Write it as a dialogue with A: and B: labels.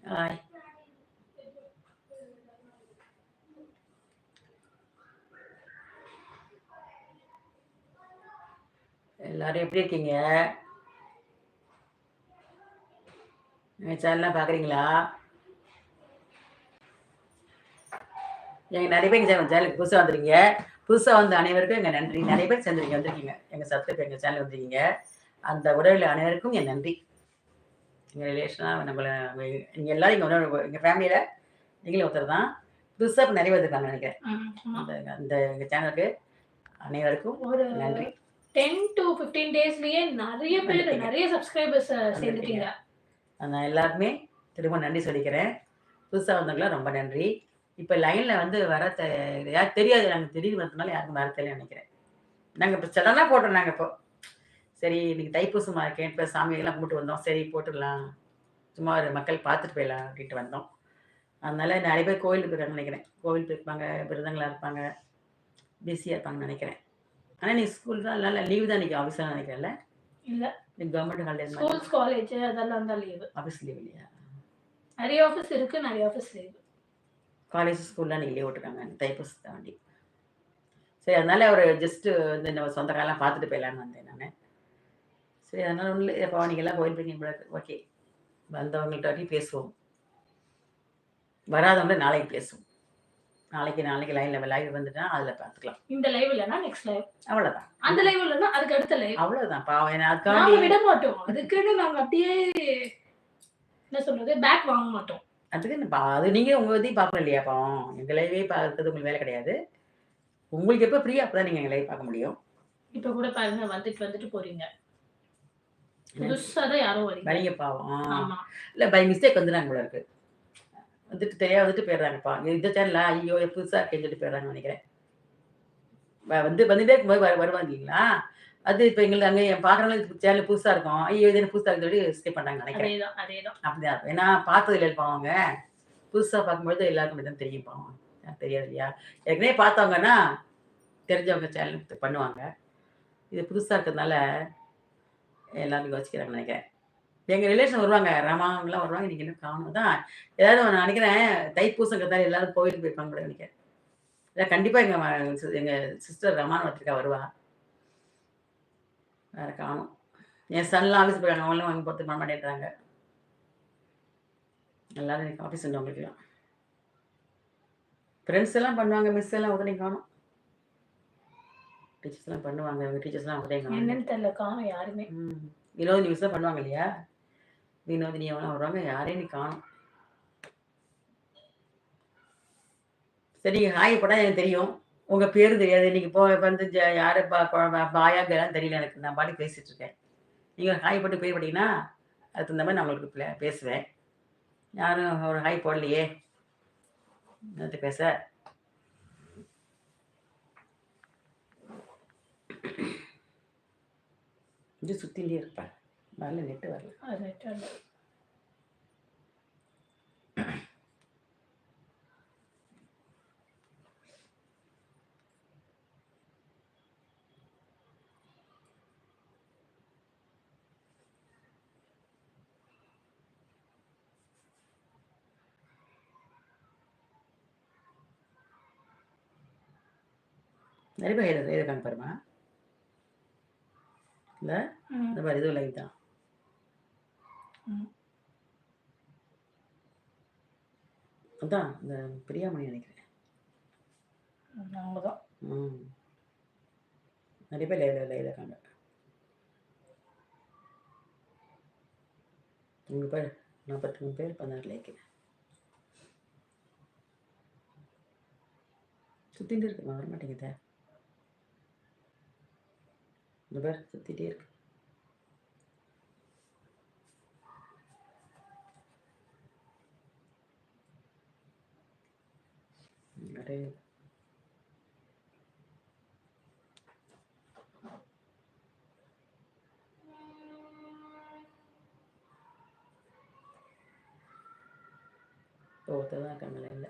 A: Hi. எல்லாரும் எப்படி இருக்கீங்க? எங்கள் சேனல்லாம் பார்க்குறீங்களா? எங்கள் நிறைய பேர் எங்கள் சேனலுக்கு புதுசாக வந்துருக்கீங்க. புதுசாக வந்த அனைவருக்கும் எங்கள் நன்றி. நிறைய பேர் வந்திருக்கீங்க. எங்கள் சப்ஸ்கிரைப் எங்கள் சேனல் வந்திருக்கீங்க. அந்த உறவில் அனைவருக்கும் என் நன்றி. எங்கள் ரிலேஷனாக நம்மளை நீங்கள் எல்லாரும் இங்கே உணவு எங்கள் ஃபேமிலியில் நீங்களும் ஒருத்தர் தான். புதுசாக இப்போ நிறைய வந்துருக்காங்க நினைக்கிறேன். அந்த அந்த எங்கள் சேனலுக்கு அனைவருக்கும் ஒரு நன்றி.
B: 10 to 15 டேஸ்லயே நிறைய பேர் நிறைய சப்ஸ்கிரைபர்ஸ் சேர்ந்துட்டீங்க.
A: நான் எல்லாருக்குமே திரும்ப நன்றி சொல்லிக்கிறேன். புதுசாக வந்தவங்களாம் ரொம்ப நன்றி. இப்போ லைனில் வந்து வர யார் தெரியாது, நாங்கள் திடீர்னு வரதுனால யாருக்கும் வர தெரியல நினைக்கிறேன். நாங்கள் இப்போ சடனாக போட்டோம். நாங்கள் இப்போ சரி இன்னைக்கு தைப்பூசமாக இருக்கேன், இப்போ சாமியெல்லாம் கும்பிட்டு வந்தோம். சரி போட்டுடலாம், சும்மா ஒரு மக்கள் பார்த்துட்டு போயிடலாம் அப்படின்ட்டு வந்தோம். அதனால நிறைய பேர் கோயிலுக்கு போயிருக்காங்க நினைக்கிறேன். கோவில் போயிருப்பாங்க, விரதங்களாக இருப்பாங்க, பிஸியாக இருப்பாங்கன்னு நினைக்கிறேன். ஆனால் நீ ஸ்கூல் தான், இல்லை லீவு தான் இன்றைக்கி ஆஃபீஸ் தான் நினைக்கிறேன்ல?
B: இல்லை,
A: கவர்மெண்ட் ஹாலிடே.
B: ஸ்கூல்ஸ் காலேஜ் அதெல்லாம் தான் லீவு.
A: ஆஃபீஸ் லீவ் இல்லையா?
B: நிறைய ஆஃபீஸ் இருக்குது, நிறைய ஆஃபீஸ் லீவு.
A: காலேஜ் ஸ்கூல்லாம் நீங்கள் லீவ் விட்டுருக்காங்க தைப்பூசத்தை தாண்டி. சரி அதனால ஒரு ஜஸ்ட்டு வந்து நம்ம சொந்தக்காரெல்லாம் பார்த்துட்டு போயிடலான்னு வந்தேன் நான். சரி அதனால ஒன்றும் இல்லை, இப்போ நீங்கள்லாம் கோயில் போய் ஓகே, வந்தவங்கள்ட்ட வரைக்கும் பேசுவோம், வராதவங்கள நாளைக்கு பேசுவோம். நாளைக்கு லைவ் வந்துட்டா அதில் பார்த்துக்கலாம்.
B: இந்த லைவ் இல்லைன்னா நெக்ஸ்ட் லைவ்,
A: அவ்வளோதான்.
B: அந்த லைவ் இல்லைன்னா அதுக்கு அடுத்த லைவ்,
A: அவ்வளோதான். பாவம்
B: அதுக்காக விட மாட்டோம். அதுக்குன்னு நாங்கள் அப்படியே என்ன சொல்றது, பேக் வாங்க மாட்டோம்.
A: அதுக்கு அது நீங்கள் உங்கள் இதையும் பார்க்கணும் இல்லையா? பாவம் எங்கள் லைவே பார்க்கறது உங்களுக்கு வேலை கிடையாது. உங்களுக்கு எப்போ ஃப்ரீயாக அப்போ தான் நீங்கள் எங்கள் லைவ் பார்க்க முடியும்.
B: இப்போ கூட பாருங்க, வந்துட்டு போறீங்க, புதுசாக தான் யாரும்
A: வரீங்க பாவம். இல்லை பை மிஸ்டேக் வந்துடுறாங்க போல இருக்கு, வந்துட்டு தெரியாது வந்துட்டு போயிடுறாங்கப்பா. இந்த சேனலா ஐயோ புதுசாக கேட்டுட்டு போயிடுறாங்கன்னு நினைக்கிறேன். வந்துட்டே இருக்கும்போது வருவாங்க இல்லைங்களா? அது இப்போ எங்களுக்கு அங்கே பார்க்குறவங்களுக்கு சேனல் புதுசாக இருக்கும், ஐயோ இது என்ன புதுசாக சொல்லி ஸ்கிப் பண்ணுறாங்க நினைக்கிறேன்.
B: அதேதான்
A: அப்படிதான் இருக்கும். ஏன்னா பார்த்தது இல்லை பாவங்க, புதுசாக பார்க்கும்போது எல்லாருக்கும் தான் தெரியும். பாவம் தெரியாது இல்லையா? ஏற்கனவே பார்த்தவங்கன்னா தெரிஞ்சவங்க சேனல் பண்ணுவாங்க. இது புதுசாக இருக்கிறதுனால எல்லாரும் யோசிக்கிறாங்க நினைக்கிறேன். எங்கள் ரிலேஷன் வருவாங்க, ராமாவங்களாம் வருவாங்க. நீங்கள் இன்னும் காணும் தான் ஏதாவது நான் நினைக்கிறேன். தைப்பூசங்கிறதால எல்லாரும் கோயிலுக்கு போயிருப்பாங்க கூட நினைக்கிறேன். இல்லை கண்டிப்பாக எங்கள் சிஸ்டர் ரமான் வச்சிருக்கா, வருவா. வேறு காணும். என் சன்லாம் ஆஃபீஸ் போயிருக்காங்க, அவங்களும் வாங்கி போட்டு பண்ண மாட்டேன்றாங்க. எல்லாரும் எனக்கு ஆஃபீஸ் இருந்தவங்களுக்குலாம் ஃப்ரெண்ட்ஸ் எல்லாம் பண்ணுவாங்க, மிஸ் எல்லாம் உடனே காணும். டீச்சர்ஸ்லாம் பண்ணுவாங்க, அவங்க டீச்சர்ஸ்லாம் உடனே காணும்.
B: என்னன்னு தெரியல, காணும் யாருமே.
A: வினோதினி மிஸ் தான் பண்ணுவாங்க இல்லையா? வினோதினி அவங்களாம் வருவாங்க, யாரையும் நீ காணும். சரி ஹாய் போட்டால் எனக்கு தெரியும், உங்கள் பேர் தெரியாது. நீங்கள் வந்து யார் பாயா கேலாம் தெரியல எனக்கு. நான் பாட்டி பேசிகிட்டு இருக்கேன். நீங்கள் ஹாய் போட்டு பேர் போட்டிங்கன்னா அதுக்கு தகுந்த மாதிரி நான் உங்களுக்கு பேசுவேன். யாரும் ஒரு ஹாய் போடலையே நேற்று பேச. இது சுற்றிலே இருப்பேன், வரல நெட்டு வரல. நிறைய பேர் இருக்காங்க பாருமா. இல்லை இந்த மாதிரி இதுவும் லைவ் தான். அதான் இந்த பிரியாமணி நினைக்கிறேன். நிறைய பேர் லைவ் இருக்காங்க. உங்கள் பேர் 43 பேர் 16 லைக்கு சுற்றிட்டு இருக்கு, வர மாட்டேங்குதே. இந்த பேர் சுற்றிட்டே இருக்கு. நிறைய ஒருத்தர் தான் இருக்காங்களே. இல்லை